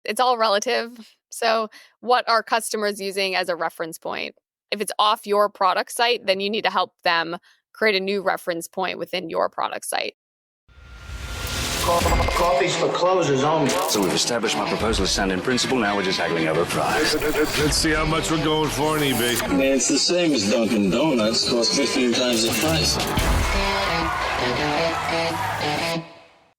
it's all relative. So what are customers using as a reference point? If it's off your product site, then you need to help them create a new reference point within your product site. Coffee's for closers only. So we've established my proposal is sound in principle. Now we're just haggling over price. Let's see how much we're going for on eBay. Man, it's the same as Dunkin' Donuts. Costs 15 times the price.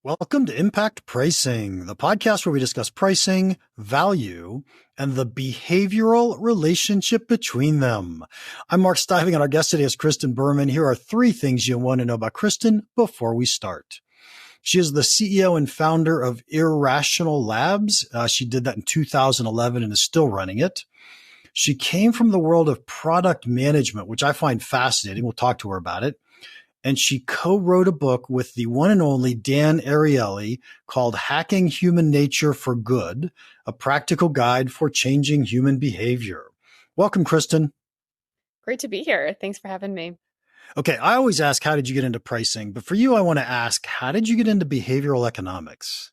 Welcome to Impact Pricing, the podcast where we discuss pricing, value, and the behavioral relationship between them. I'm Mark Stiving, and our guest today is Kristen Berman. Here are 3 things you'll want to know about Kristen before we start. She is the CEO and founder of Irrational Labs. She did that in 2011 and is still running it. She came from the world of product management, which I find fascinating. We'll talk to her about it. And she co-wrote a book with the one and only Dan Ariely called Hacking Human Nature for Good, a practical guide for changing human behavior. Welcome, Kristen. Great to be here. Thanks for having me. Okay, I always ask, how did you get into pricing? But for you, I want to ask, how did you get into behavioral economics?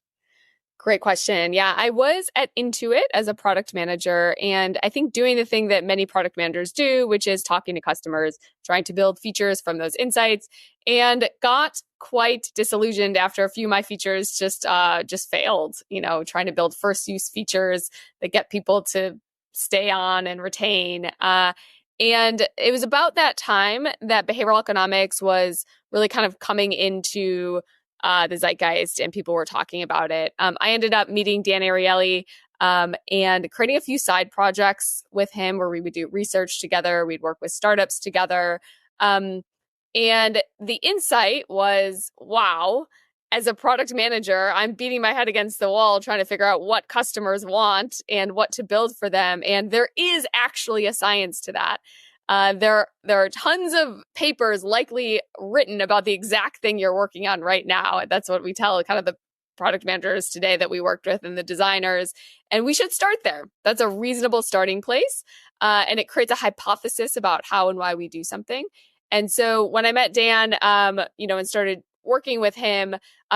Great question. Yeah, I was at Intuit as a product manager, and I think doing the thing that many product managers do, which is talking to customers, trying to build features from those insights, and got quite disillusioned after a few of my features just failed. Trying to build first use features that get people to stay on and retain. And it was about that time that behavioral economics was really kind of coming into the zeitgeist, and people were talking about it. I ended up meeting Dan Ariely and creating a few side projects with him where we would do research together. We'd work with startups together. And the insight was, wow, as a product manager, I'm beating my head against the wall trying to figure out what customers want and what to build for them. And there is actually a science to that. There are tons of papers likely written about the exact thing you're working on right now. That's what we tell kind of the product managers today that we worked with and the designers. And we should start there. That's a reasonable starting place. And it creates a hypothesis about how and why we do something. And so when I met Dan, and started working with him,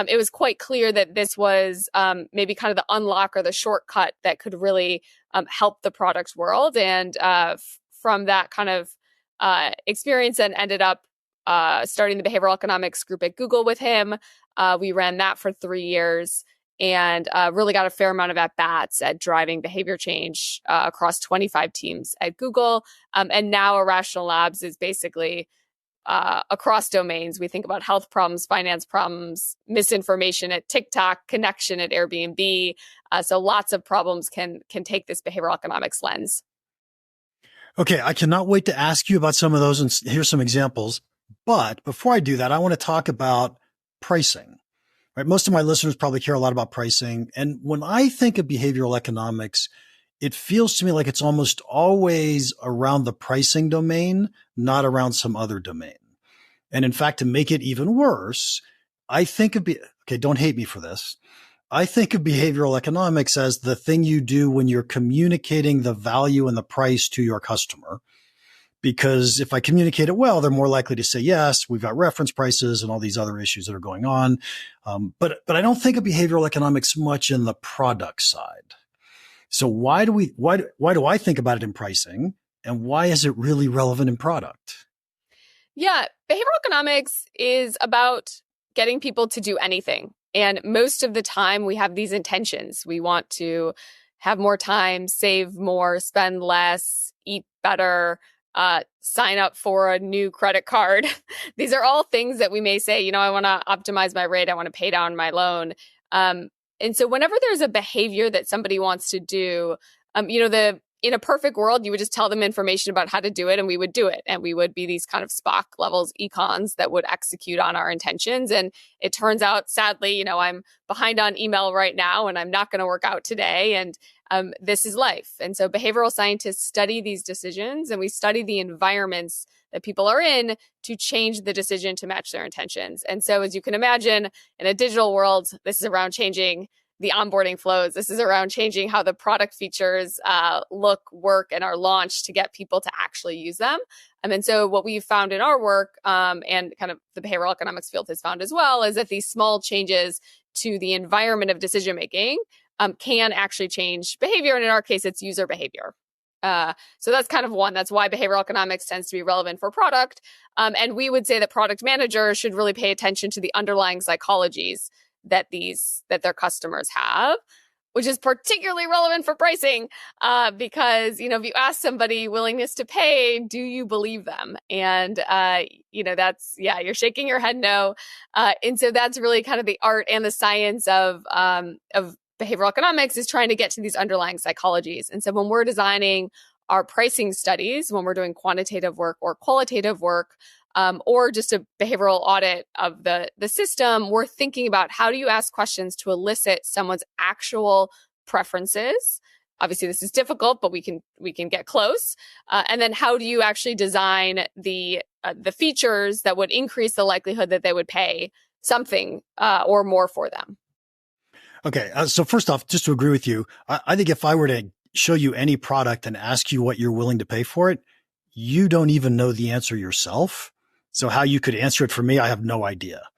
it was quite clear that this was maybe kind of the unlock or the shortcut that could really help the product world. And from that kind of experience, and ended up starting the behavioral economics group at Google with him. We ran that for 3 years and really got a fair amount of at-bats at driving behavior change across 25 teams at Google. And now Irrational Labs is basically across domains. We think about health problems, finance problems, misinformation at TikTok, connection at Airbnb. So lots of problems can take this behavioral economics lens. Okay, I cannot wait to ask you about some of those, and here's some examples. But before I do that, I want to talk about pricing. Right? Most of my listeners probably care a lot about pricing. And when I think of behavioral economics, it feels to me like it's almost always around the pricing domain, not around some other domain. And in fact, to make it even worse, I think of, okay, don't hate me for this. I think of behavioral economics as the thing you do when you're communicating the value and the price to your customer. Because if I communicate it well, they're more likely to say, yes, we've got reference prices and all these other issues that are going on. But I don't think of behavioral economics much in the product side. So why do I think about it in pricing, and why is it really relevant in product? Yeah, behavioral economics is about getting people to do anything. And most of the time we have these intentions. We want to have more time, save more, spend less, eat better, sign up for a new credit card. These are all things that we may say, I want to optimize my rate. I want to pay down my loan. And so whenever there's a behavior that somebody wants to do, in a perfect world, you would just tell them information about how to do it and we would do it. And we would be these kind of Spock levels econs that would execute on our intentions. And it turns out, sadly, I'm behind on email right now and I'm not going to work out today. And this is life. And so behavioral scientists study these decisions, and we study the environments that people are in to change the decision to match their intentions. And so as you can imagine, in a digital world, this is around changing the onboarding flows. This is around changing how the product features look, work, and are launched to get people to actually use them. And so what we've found in our work, and kind of the behavioral economics field has found as well, is that these small changes to the environment of decision-making can actually change behavior. And in our case, it's user behavior. So that's kind of one. That's why behavioral economics tends to be relevant for product. And we would say that product managers should really pay attention to the underlying psychologies that their customers have, which is particularly relevant for pricing, because, if you ask somebody willingness to pay, do you believe them? And, you're shaking your head no. And so that's really kind of the art and the science of behavioral economics, is trying to get to these underlying psychologies. And so when we're designing our pricing studies, when we're doing quantitative work or qualitative work, or just a behavioral audit of the system, we're thinking about how do you ask questions to elicit someone's actual preferences. Obviously, this is difficult, but we can get close. And then how do you actually design the features that would increase the likelihood that they would pay something or more for them? Okay. So first off, just to agree with you, I think if I were to show you any product and ask you what you're willing to pay for it, you don't even know the answer yourself. So how you could answer it for me, I have no idea.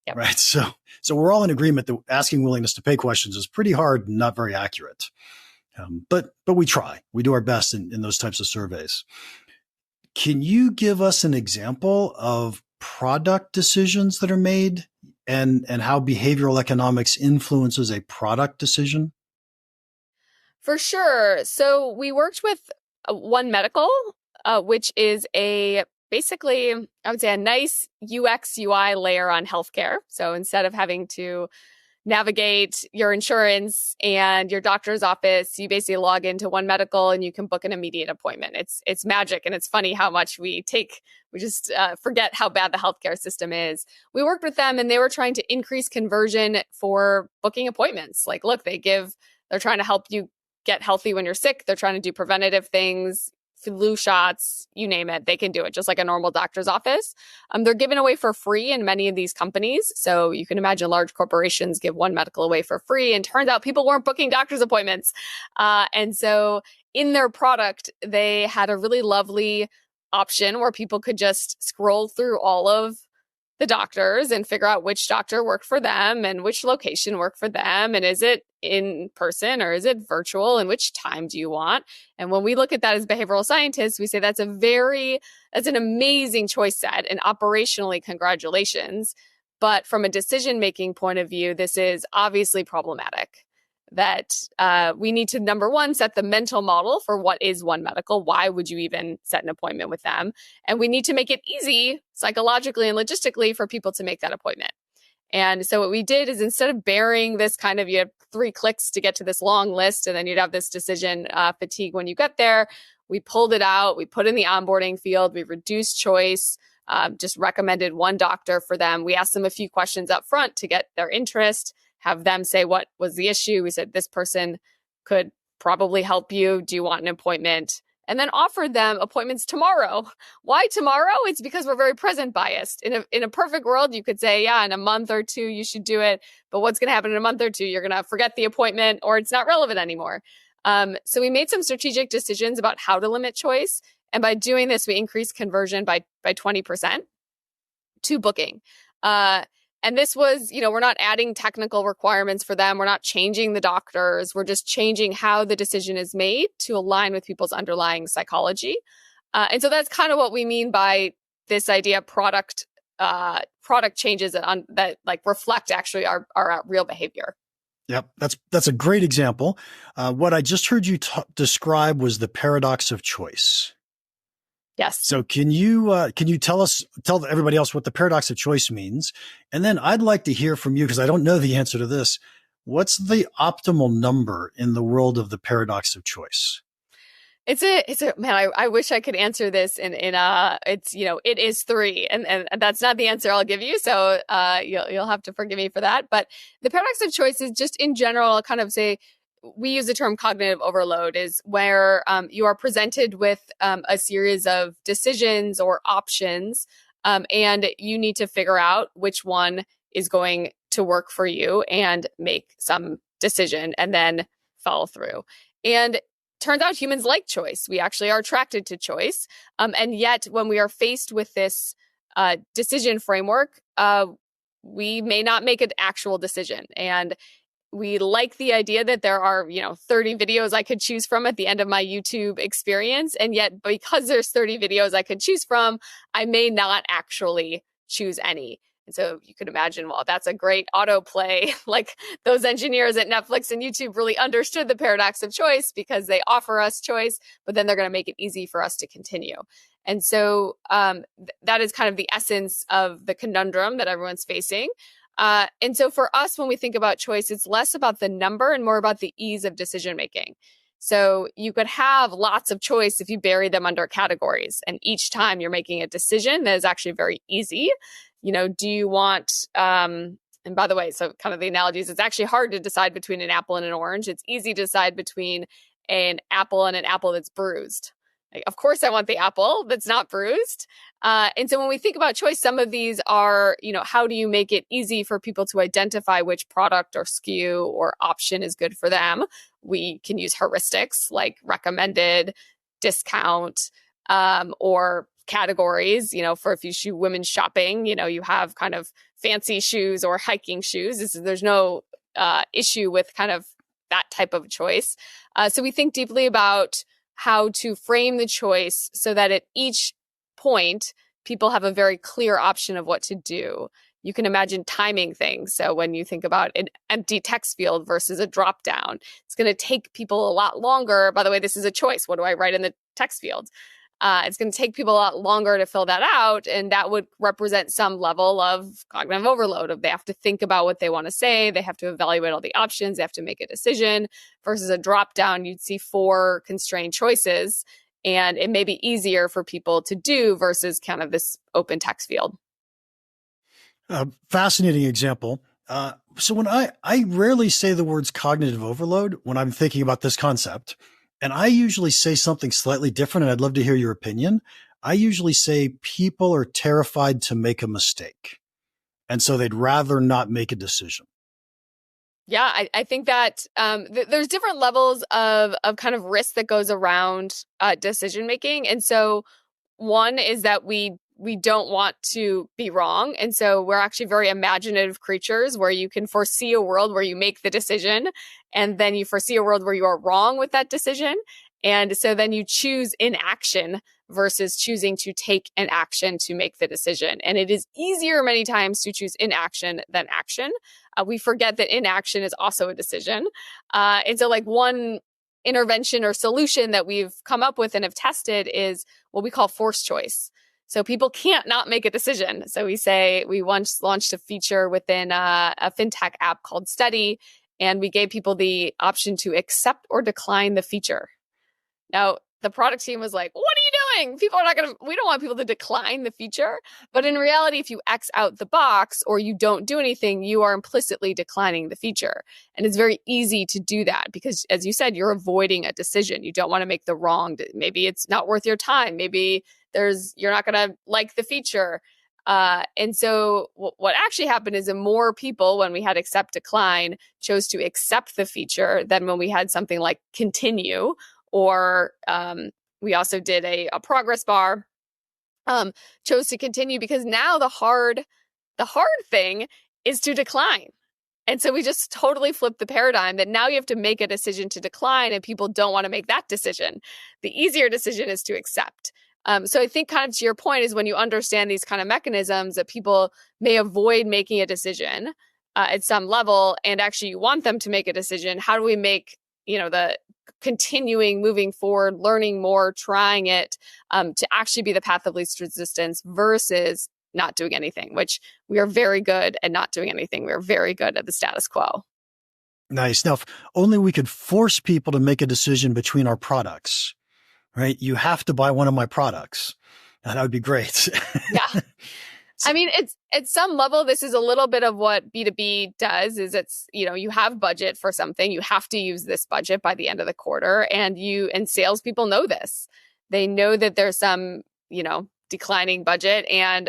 Yep. Right. So we're all in agreement that asking willingness to pay questions is pretty hard and not very accurate. But we try. We do our best in those types of surveys. Can you give us an example of product decisions that are made and how behavioral economics influences a product decision? For sure. So we worked with One Medical, which is basically, I would say, a nice UX UI layer on healthcare. So instead of having to navigate your insurance and your doctor's office, you basically log into One Medical and you can book an immediate appointment. It's magic. And it's funny how much we just forget how bad the healthcare system is. We worked with them and they were trying to increase conversion for booking appointments. Like, look, they're trying to help you get healthy when you're sick. They're trying to do preventative things, flu shots, you name it. They can do it just like a normal doctor's office. They're given away for free in many of these companies. So you can imagine large corporations give One Medical away for free. And turns out people weren't booking doctor's appointments. And so in their product, they had a really lovely option where people could just scroll through all of the doctors and figure out which doctor worked for them and which location worked for them. And is it in person or is it virtual? And which time do you want? And when we look at that as behavioral scientists, we say that's an amazing choice set, and operationally, congratulations. But from a decision-making point of view, this is obviously problematic. That we need to, number one, set the mental model for what is One Medical. Why would you even set an appointment with them? And we need to make it easy psychologically and logistically for people to make that appointment. And so what we did is, instead of bearing this kind of, you have 3 clicks to get to this long list and then you'd have this decision fatigue when you get there, we pulled it out, we put in the onboarding field, we reduced choice, just recommended one doctor for them. We asked them a few questions up front to get their interest, have them say what was the issue. We said, this person could probably help you. Do you want an appointment? And then offered them appointments tomorrow. Why tomorrow? It's because we're very present biased. In a perfect world, you could say, yeah, in a month or 2, you should do it. But what's going to happen in a month or 2? You're going to forget the appointment or it's not relevant anymore. So we made some strategic decisions about how to limit choice. And by doing this, we increased conversion by 20% to booking. And this was, we're not adding technical requirements for them. We're not changing the doctors. We're just changing how the decision is made to align with people's underlying psychology. And so that's kind of what we mean by this idea of product changes that like reflect actually our real behavior. Yep, that's a great example. What I just heard you describe was the paradox of choice. Yes. So can you tell everybody else what the paradox of choice means? And then I'd like to hear from you, because I don't know the answer to this. What's the optimal number in the world of the paradox of choice? It's a man. I wish I could answer this it is 3, and that's not the answer I'll give you. So you'll have to forgive me for that. But the paradox of choice is just, in general, kind of say, we use the term cognitive overload, is where you are presented with a series of decisions or options, and you need to figure out which one is going to work for you and make some decision and then follow through. And turns out humans like choice. We actually are attracted to choice. And yet when we are faced with this decision framework, we may not make an actual decision. And we like the idea that there are, 30 videos I could choose from at the end of my YouTube experience. And yet, because there's 30 videos I could choose from, I may not actually choose any. And so you could imagine, well, that's a great autoplay. Like those engineers at Netflix and YouTube really understood the paradox of choice because they offer us choice, but then they're going to make it easy for us to continue. And so that is kind of the essence of the conundrum that everyone's facing. And so for us, when we think about choice, it's less about the number and more about the ease of decision making. So you could have lots of choice if you bury them under categories. And each time you're making a decision that is actually very easy. Do you want, and by the way, so kind of the analogies, it's actually hard to decide between an apple and an orange. It's easy to decide between an apple and an apple that's bruised. Like, of course, I want the apple that's not bruised. And so when we think about choice, some of these are, how do you make it easy for people to identify which product or SKU or option is good for them? We can use heuristics like recommended, discount, or categories. For if you shoe women's shopping, you have kind of fancy shoes or hiking shoes. There's no issue with kind of that type of choice. So we think deeply about how to frame the choice so that at each point, people have a very clear option of what to do. You can imagine timing things. So when you think about an empty text field versus a drop down, it's going to take people a lot longer. By the way, this is a choice. What do I write in the text field? It's going to take people a lot longer to fill that out. And that would represent some level of cognitive overload. They have to think about what they want to say. They have to evaluate all the options. They have to make a decision versus a drop down. You'd see 4 constrained choices. And it may be easier for people to do versus kind of this open text field. Fascinating example. So when I rarely say the words cognitive overload when I'm thinking about this concept. And I usually say something slightly different, and I'd love to hear your opinion. I usually say people are terrified to make a mistake. And so they'd rather not make a decision. Yeah, I think that there's different levels of kind of risk that goes around decision making. And so one is that we don't want to be wrong. And so we're actually very imaginative creatures where you can foresee a world where you make the decision and then you foresee a world where you are wrong with that decision. And so then you choose inaction versus choosing to take an action to make the decision. And it is easier many times to choose inaction than action. We forget that inaction is also a decision. And so like one intervention or solution that we've come up with and have tested is what we call forced choice. So people can't not make a decision. So we once launched a feature within a fintech app called Study, and we gave people the option to accept or decline the feature. Now, the product team was like, what are you doing? We don't want people to decline the feature. But in reality, if you X out the box or you don't do anything, you are implicitly declining the feature. And it's very easy to do that because, as you said, you're avoiding a decision. You don't want to make the wrong, maybe it's not worth your time. Maybe you're not going to like the feature. And so what actually happened is that more people, when we had accept decline, chose to accept the feature than when we had something like continue. Or we also did a progress bar, chose to continue because now the hard thing is to decline. And so we just totally flipped the paradigm that now you have to make a decision to decline and people don't want to make that decision. The easier decision is to accept. So I think kind of to your point is when you understand these kind of mechanisms that people may avoid making a decision at some level and actually you want them to make a decision. How do we make, the continuing, moving forward, learning more, trying it to actually be the path of least resistance versus not doing anything, which we are very good at not doing anything. We're very good at the status quo. Nice. Now, if only we could force people to make a decision between our products, right? You have to buy one of my products. That would be great. Yeah. I mean, it's at some level, this is a little bit of what B2B does is it's, you have budget for something. You have to use this budget by the end of the quarter. And salespeople know this. They know that there's some, declining budget and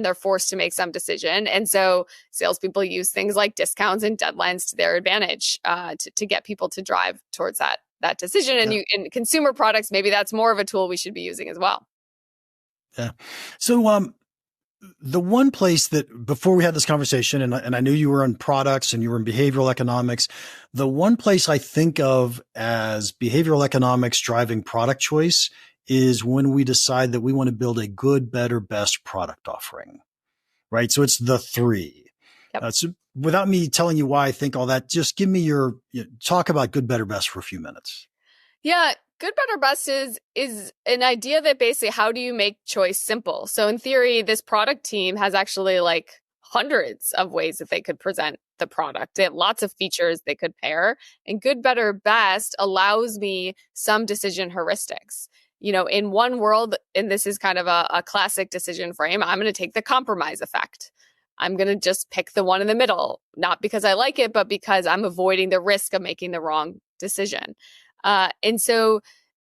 they're forced to make some decision. And so salespeople use things like discounts and deadlines to their advantage to get people to drive towards that decision. And in consumer products, maybe that's more of a tool we should be using as well. Yeah. So, the one place that before we had this conversation, and I knew you were in products and you were in behavioral economics, the one place I think of as behavioral economics driving product choice is when we decide that we want to build a good, better, best product offering, right? So it's the three. Yep. So without me telling you why I think all that, just give me your talk about good, better, best for a few minutes. Yeah, good, better, best is an idea that basically how do you make choice simple? So in theory, this product team has actually like hundreds of ways that they could present the product. They have lots of features they could pair. And good, better, best allows me some decision heuristics. In one world, and this is kind of a classic decision frame, I'm going to take the compromise effect. I'm going to just pick the one in the middle, not because I like it, but because I'm avoiding the risk of making the wrong decision. And so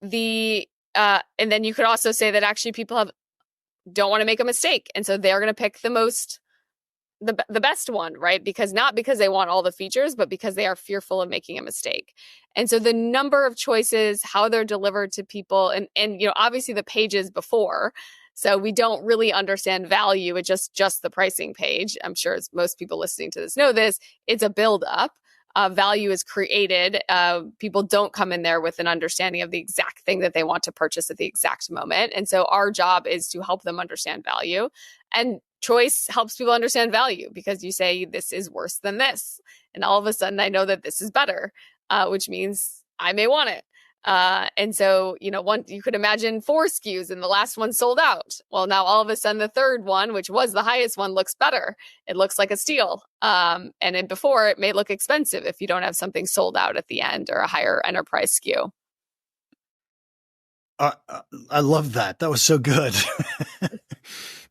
and then you could also say that actually people don't want to make a mistake. And so they're going to pick the best one, right? Not because they want all the features, but because they are fearful of making a mistake. And so the number of choices, how they're delivered to people, and obviously the pages before. So we don't really understand value. It's just the pricing page. I'm sure as most people listening to this know this, it's a build up. Value is created. People don't come in there with an understanding of the exact thing that they want to purchase at the exact moment. And so our job is to help them understand value. And choice helps people understand value because you say, this is worse than this. And all of a sudden, I know that this is better, which means I may want it. And so, you could imagine 4 SKUs and the last one sold out. Well, now all of a sudden the third one, which was the highest one, looks better. It looks like a steal. And then before it may look expensive if you don't have something sold out at the end or a higher enterprise SKU. I love that. That was so good.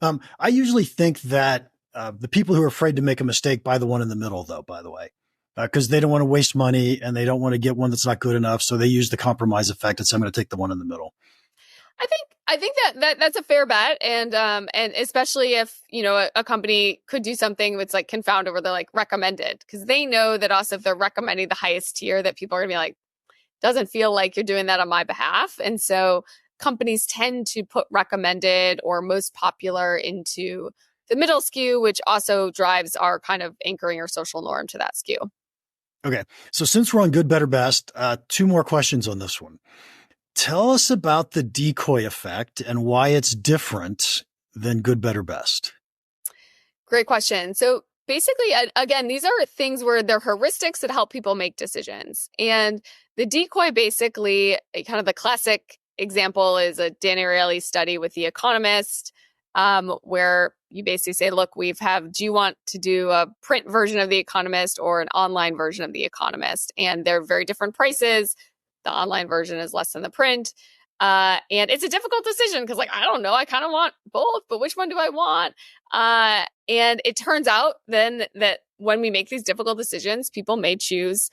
I usually think that the people who are afraid to make a mistake buy the one in the middle, though, by the way. Because they don't want to waste money and they don't want to get one that's not good enough. So they use the compromise effect and so I'm going to take the one in the middle. I think that's a fair bet. And especially if, a company could do something that's like confound over the like recommended, because they know that also if they're recommending the highest tier that people are gonna be like, doesn't feel like you're doing that on my behalf. And so companies tend to put recommended or most popular into the middle SKU, which also drives our kind of anchoring or social norm to that SKU. Okay. So since we're on good, better, best, 2 more questions on this one. Tell us about the decoy effect and why it's different than good, better, best. Great question. So basically, again, these are things where they're heuristics that help people make decisions. And the decoy basically, kind of the classic example is a Dan Ariely study with The Economist, where you basically say, look, do you want to do a print version of The Economist or an online version of The Economist? And they're very different prices. The online version is less than the print. And it's a difficult decision because, I don't know, I kind of want both, but which one do I want? And it turns out then that when we make these difficult decisions, people may choose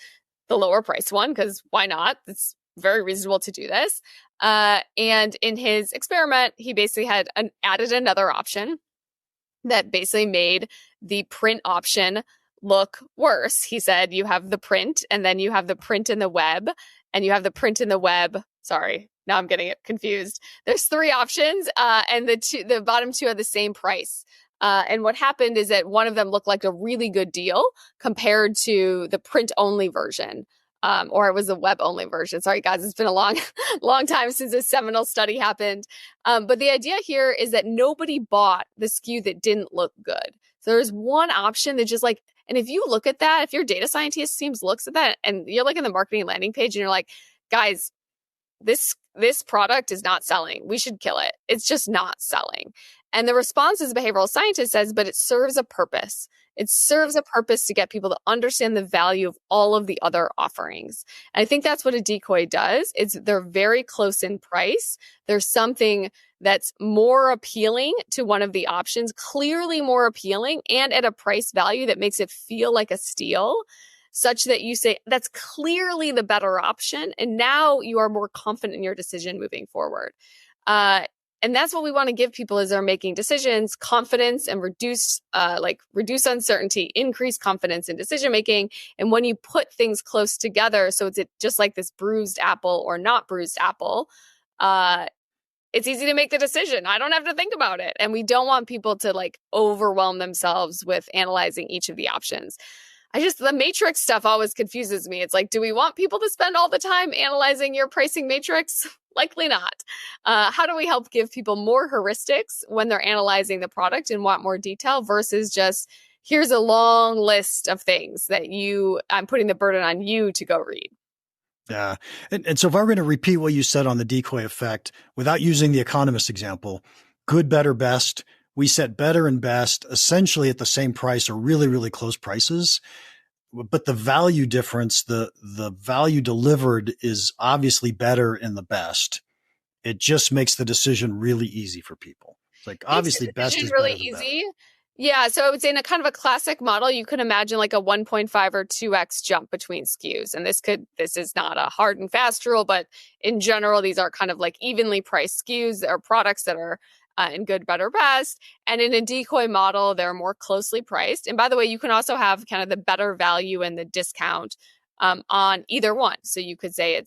the lower price one because why not? It's very reasonable to do this. And in his experiment, he basically had added another option that basically made the print option look worse. He said, you have the print and then you have the print in the web and you have the print in the web. Sorry, now I'm getting it confused. There's 3 options and the bottom 2 are the same price. And what happened is that one of them looked like a really good deal compared to the print only version. Or it was the web only version. Sorry, guys, it's been a long time since this seminal study happened. But the idea here is that nobody bought the SKU that didn't look good. So there's one option that just and if you look at that, if your data scientist teams looks at that and you're like in the marketing landing page and you're like, guys, this product is not selling. We should kill it. It's just not selling. And the response as a behavioral scientist says, but it serves a purpose. It serves a purpose to get people to understand the value of all of the other offerings. And I think that's what a decoy does. They're very close in price. There's something that's more appealing to one of the options, clearly more appealing and at a price value that makes it feel like a steal, such that you say, that's clearly the better option. And now you are more confident in your decision moving forward. And that's what we want to give people as they're making decisions, confidence and reduce uncertainty, increase confidence in decision making. And when you put things close together, so it's just like this bruised apple or not bruised apple, it's easy to make the decision. I don't have to think about it. And we don't want people to like overwhelm themselves with analyzing each of the options. The matrix stuff always confuses me. It's like, do we want people to spend all the time analyzing your pricing matrix? Likely not. How do we help give people more heuristics when they're analyzing the product and want more detail versus just, here's a long list of things that I'm putting the burden on you to go read. Yeah. And so if I were going to repeat what you said on the decoy effect without using the economist example, good, better, best, we set better and best essentially at the same price or really, really close prices. But the value difference, the value delivered is obviously better in the best. It just makes the decision really easy for people. It's like obviously best is really better than easy. Better. Yeah. So I would say in a kind of a classic model, you can imagine like a 1.5 or 2x jump between SKUs. And this is not a hard and fast rule, but in general, these are kind of like evenly priced SKUs or products that are in good, better, best. And in a decoy model, they're more closely priced. And by the way, you can also have kind of the better value and the discount on either one. So you could say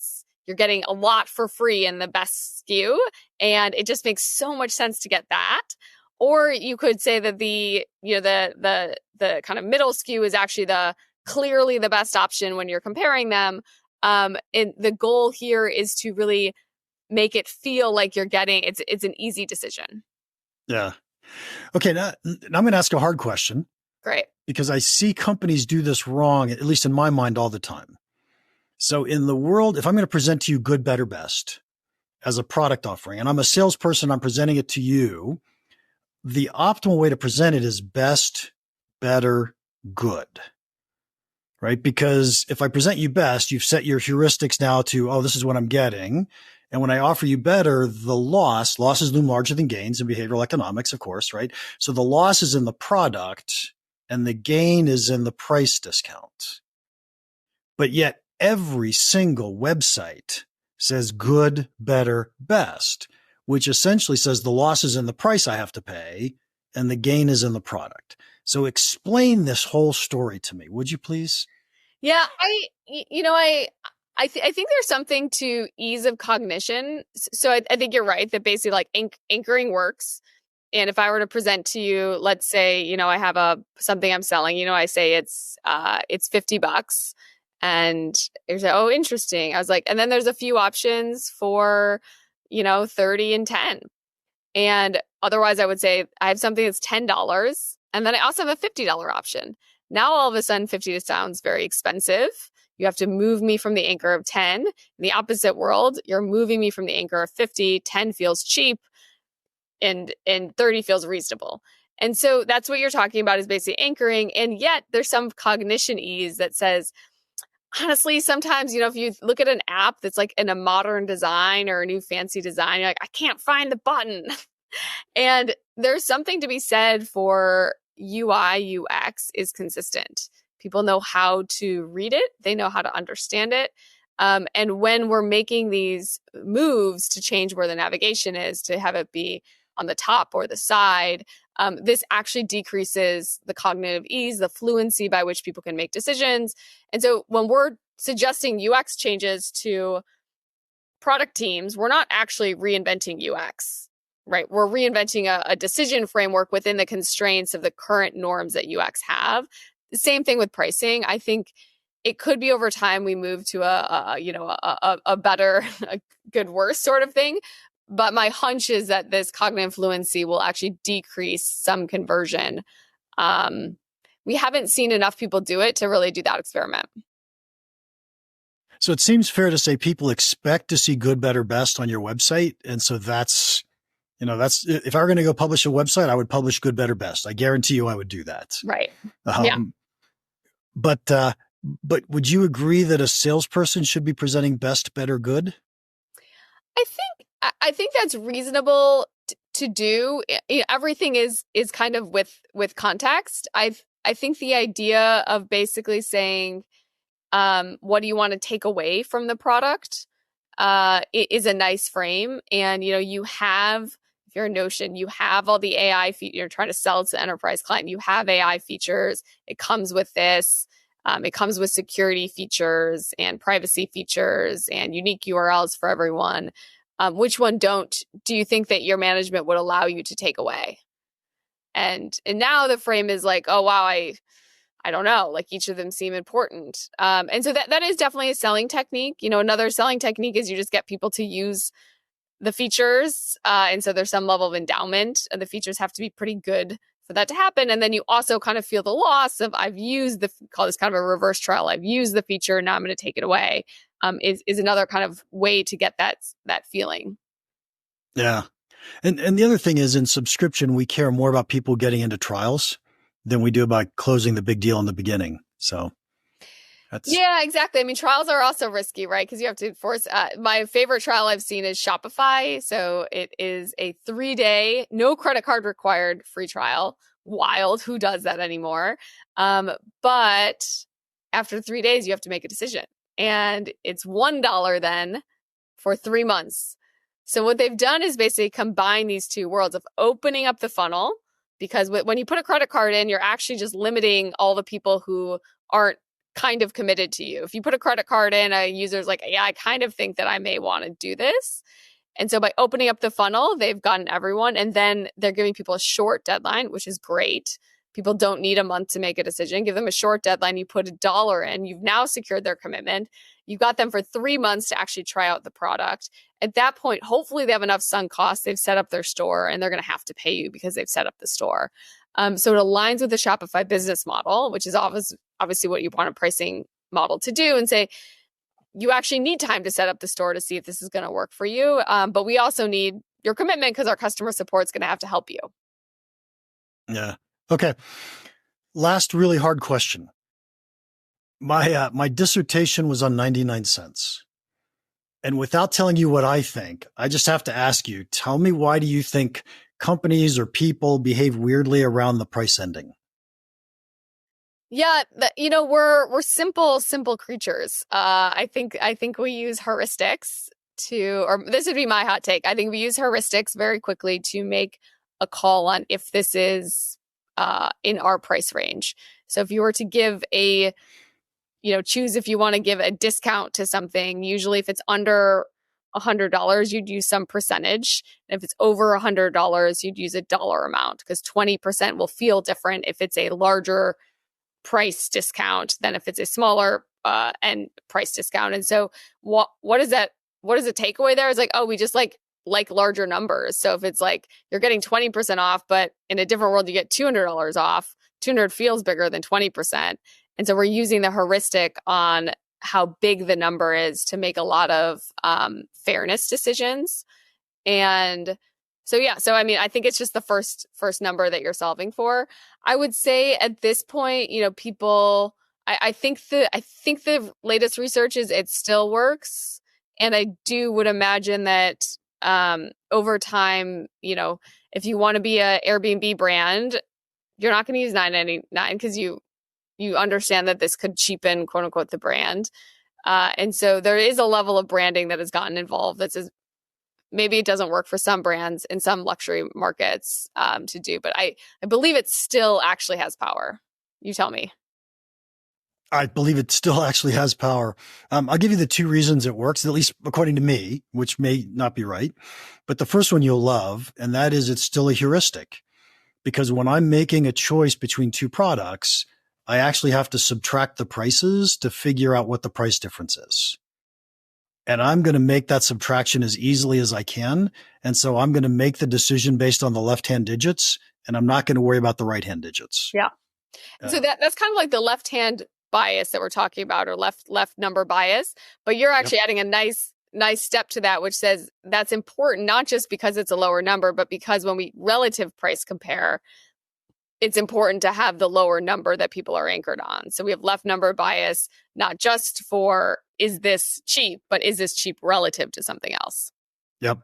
you're getting a lot for free in the best SKU, and it just makes so much sense to get that. Or you could say that the kind of middle SKU is actually clearly the best option when you're comparing them. And the goal here is to really make it feel like you're getting it's an easy decision. Yeah. Okay. Now I'm going to ask a hard question. Great. Because I see companies do this wrong, at least in my mind, all the time. So in the world, if I'm going to present to you good, better, best as a product offering, and I'm a salesperson, I'm presenting it to you, the optimal way to present it is best, better, good. Right? Because if I present you best, you've set your heuristics now to, oh, this is what I'm getting. And when I offer you better, the losses loom larger than gains in behavioral economics, of course, right? So the loss is in the product and the gain is in the price discount. But yet every single website says good, better, best, which essentially says the loss is in the price I have to pay and the gain is in the product. So explain this whole story to me, would you please? Yeah, I think there's something to ease of cognition. So I think you're right that basically like anchoring works. And if I were to present to you, let's say, I have something I'm selling, I say it's $50 and you say, oh, interesting. I was like, and then there's a few options for, 30 and 10. And otherwise I would say I have something that's $10 and then I also have a $50 option. Now all of a sudden 50 sounds very expensive. You have to move me from the anchor of 10. In the opposite world, you're moving me from the anchor of 50. 10 feels cheap and 30 feels reasonable. And so that's what you're talking about is basically anchoring. And yet there's some cognition ease that says, honestly, sometimes, if you look at an app that's like in a modern design or a new fancy design, you're like, I can't find the button. And there's something to be said for UI, UX is consistent. People know how to read it. They know how to understand it. And when we're making these moves to change where the navigation is, to have it be on the top or the side, this actually decreases the cognitive ease, the fluency by which people can make decisions. And so when we're suggesting UX changes to product teams, we're not actually reinventing UX. Right. We're reinventing a decision framework within the constraints of the current norms that UX have. The same thing with pricing. I think it could be over time we move to a better, a good, worse sort of thing. But my hunch is that this cognitive fluency will actually decrease some conversion. We haven't seen enough people do it to really do that experiment. So it seems fair to say people expect to see good, better, best on your website. And so that's if I were going to go publish a website, I would publish good, better, best. I guarantee you I would do that. Right. Yeah. But would you agree that a salesperson should be presenting best, better, good? I think that's reasonable to do. Everything is kind of with context. I think the idea of basically saying, what do you want to take away from the product, is a nice frame. And you have, if you're a Notion, you have all the AI you're trying to sell to the enterprise client. You have AI features. It comes with this. It comes with security features and privacy features and unique URLs for everyone. Which one do you think that your management would allow you to take away? And now the frame is like, oh, wow, I don't know, like each of them seem important. And so that is definitely a selling technique. Another selling technique is you just get people to use the features. And so there's some level of endowment, and the features have to be pretty good for that to happen. And then you also kind of feel the loss of call this kind of a reverse trial. I've used the feature, now I'm going to take it away. Is another kind of way to get that feeling. Yeah. And the other thing is, in subscription, we care more about people getting into trials than we do about closing the big deal in the beginning. So yeah, exactly. I mean, trials are also risky, right? Because you have to force, my favorite trial I've seen is Shopify. So it is a 3-day, no credit card required free trial. Wild. Who does that anymore? But after 3 days, you have to make a decision. And it's $1 then for 3 months. So what they've done is basically combine these two worlds of opening up the funnel, because when you put a credit card in, you're actually just limiting all the people who aren't kind of committed to you. If you put a credit card in, a user's like, yeah, I kind of think that I may want to do this. And so by opening up the funnel, they've gotten everyone, and then they're giving people a short deadline, which is great. People don't need a month to make a decision. Give them a short deadline. You put $1 in, you've now secured their commitment. You've got them for 3 months to actually try out the product. At that point, hopefully they have enough sunk costs. They've set up their store, and they're going to have to pay you because they've set up the store. So it aligns with the Shopify business model, which is obviously what you want a pricing model to do, and say, you actually need time to set up the store to see if this is going to work for you. But we also need your commitment because our customer support is going to have to help you. Yeah. Okay. Last really hard question. My dissertation was on 99 cents. And without telling you what I think, I just have to ask you, tell me, why do you think companies or people behave weirdly around the price ending? Yeah, we're simple creatures. I think we use heuristics or this would be my hot take. I think we use heuristics very quickly to make a call on if this is in our price range. So if you were to give choose if you want to give a discount to something, usually if it's under $100, you'd use some percentage. And if it's over $100, you'd use a dollar amount, because 20% will feel different if it's a larger price discount than if it's a smaller and price discount. And so what is that? What is the takeaway there? Is like, oh, we just like larger numbers. So if it's like you're getting 20% off, but in a different world, you get $200 off, 200 feels bigger than 20%. And so we're using the heuristic on how big the number is to make a lot of fairness decisions. And so, yeah, so I mean, I think it's just the first number that you're solving for. I would say at this point, people, I think the latest research is it still works. And I would imagine that over time, if you want to be a Airbnb brand, you're not going to use $9.99 because you understand that this could cheapen, quote unquote, the brand. And so there is a level of branding that has gotten involved that says maybe it doesn't work for some brands in some luxury markets to do, but I believe it still actually has power. You tell me. I believe it still actually has power. I'll give you the 2 reasons it works, at least according to me, which may not be right. But the first one you'll love, and that is it's still a heuristic. Because when I'm making a choice between 2 products, I actually have to subtract the prices to figure out what the price difference is. And I'm going to make that subtraction as easily as I can. And so I'm going to make the decision based on the left-hand digits, and I'm not going to worry about the right-hand digits. Yeah. So that's kind of like the left-hand bias that we're talking about, or left number bias. But you're actually adding a nice step to that, which says that's important, not just because it's a lower number, but because when we relative price compare, it's important to have the lower number that people are anchored on. So we have left number bias, not just for is this cheap, but is this cheap relative to something else? Yep.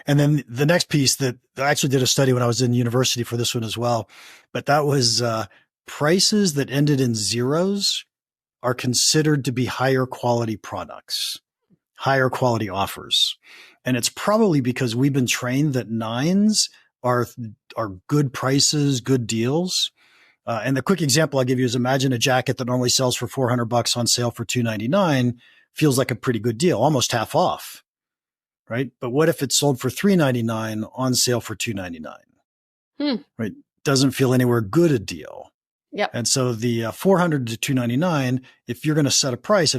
And then the next piece that I actually did a study when I was in university for this one as well, but that was prices that ended in zeros are considered to be higher quality products, higher quality offers. And it's probably because we've been trained that 9s are good prices, good deals. And the quick example I'll give you is, imagine a jacket that normally sells for $400 on sale for $299 feels like a pretty good deal, almost half off. right? But what if it's sold for $3.99 on sale for $2.99? Right? Doesn't feel anywhere good a deal. Yep. And so the $400 to $299, if you're going to set a price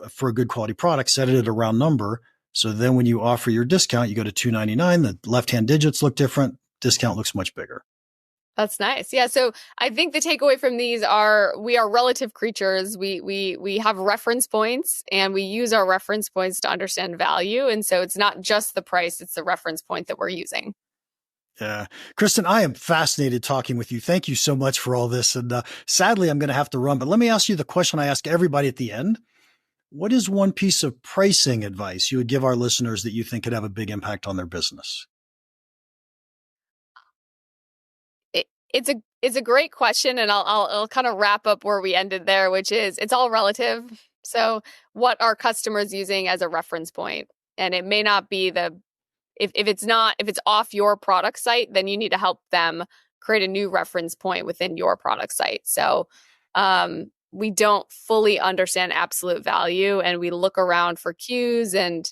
for a good quality product, set it at a round number. So then when you offer your discount, you go to $299. The left-hand digits look different. Discount looks much bigger. That's nice. Yeah. So I think the takeaway from these are we are relative creatures. We have reference points and we use our reference points to understand value. And so it's not just the price, it's the reference point that we're using. Yeah. Kristen, I am fascinated talking with you. Thank you so much for all this. And sadly, I'm going to have to run, but let me ask you the question I ask everybody at the end. What is one piece of pricing advice you would give our listeners that you think could have a big impact on their business? It's a great question, and I'll kind of wrap up where we ended there, which is it's all relative. So what are customers using as a reference point? And it may not be if it's off your product site, then you need to help them create a new reference point within your product site. So we don't fully understand absolute value, and we look around for cues, and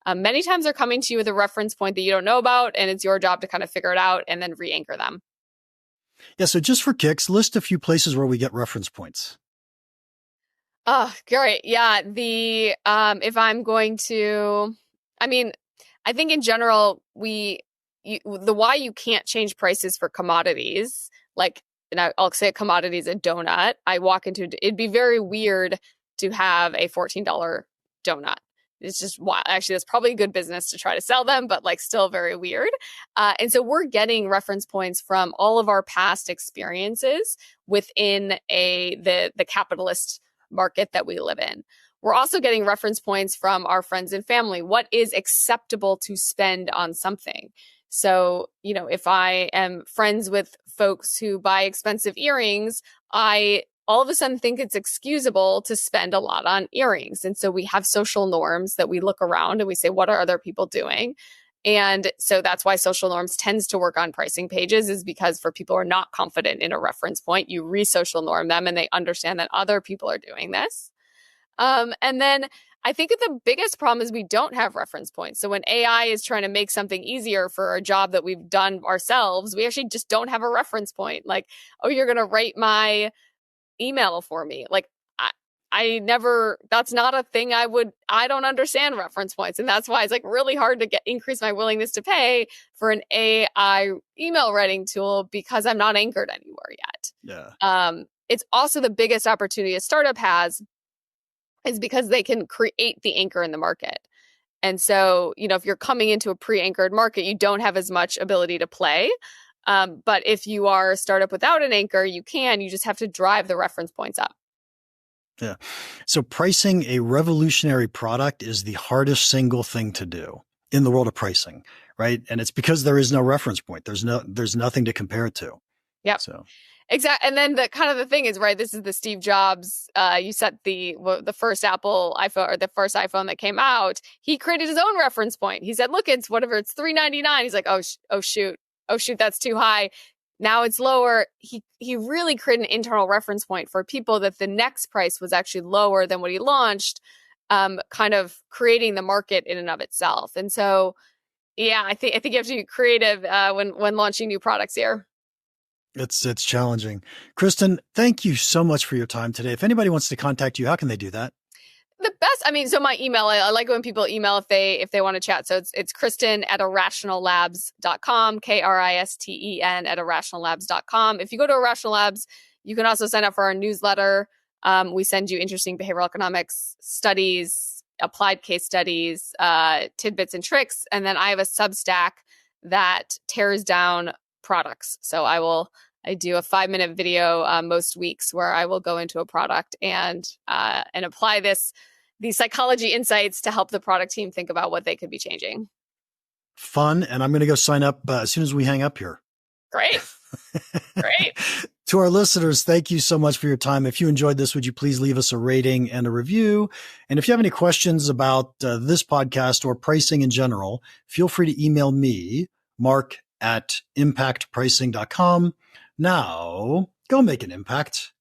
many times they're coming to you with a reference point that you don't know about, and it's your job to kind of figure it out and then re-anchor them. Yeah. So just for kicks, list a few places where we get reference points. Oh, great. Yeah. If I'm going to, I think in general, the why you can't change prices for commodities, like, and I'll say a commodity is a donut. It'd be very weird to have a $14 donut. It's just actually that's probably a good business to try to sell them, but like still very weird. And so we're getting reference points from all of our past experiences within the capitalist market that we live in. We're also getting reference points from our friends and family. What is acceptable to spend on something? So, if I am friends with folks who buy expensive earrings, I all of a sudden think it's excusable to spend a lot on earrings. And so we have social norms that we look around and we say, what are other people doing? And so that's why social norms tends to work on pricing pages, is because for people who are not confident in a reference point, you re-social norm them and they understand that other people are doing this. And then I think that the biggest problem is we don't have reference points. So when AI is trying to make something easier for a job that we've done ourselves, we actually just don't have a reference point. Like, oh, you're going to write my email for me. Like that's not a thing I don't understand reference points. And that's why it's like really hard to increase my willingness to pay for an AI email writing tool, because I'm not anchored anywhere yet. Yeah. It's also the biggest opportunity a startup has is because they can create the anchor in the market. And so, if you're coming into a pre-anchored market, you don't have as much ability to play. But if you are a startup without an anchor, you just have to drive the reference points up. Yeah. So pricing a revolutionary product is the hardest single thing to do in the world of pricing, right? And it's because there is no reference point. There's nothing to compare it to. Yeah. So exactly. And then the thing is, right, this is the Steve Jobs, you set the first Apple iPhone, or the first iPhone that came out. He created his own reference point. He said, look, it's $399. He's like, oh shoot, that's too high. Now it's lower. He really created an internal reference point for people that the next price was actually lower than what he launched, kind of creating the market in and of itself. And so, yeah, I think you have to be creative when launching new products here. It's challenging. Kristen, thank you so much for your time today. If anybody wants to contact you, how can they do that? The best, so my email, I like when people email if they want to chat. So it's Kristen at irrationallabs.com, Kristen at irrationallabs.com. If you go to Irrational Labs, you can also sign up for our newsletter. We send you interesting behavioral economics studies, applied case studies, tidbits and tricks. And then I have a Substack that tears down products. So I do a 5-minute video most weeks where I will go into a product and apply these psychology insights to help the product team think about what they could be changing. Fun. And I'm going to go sign up as soon as we hang up here. Great. To our listeners, thank you so much for your time. If you enjoyed this, would you please leave us a rating and a review? And if you have any questions about this podcast or pricing in general, feel free to email me, Mark at impactpricing.com. Now, go make an impact.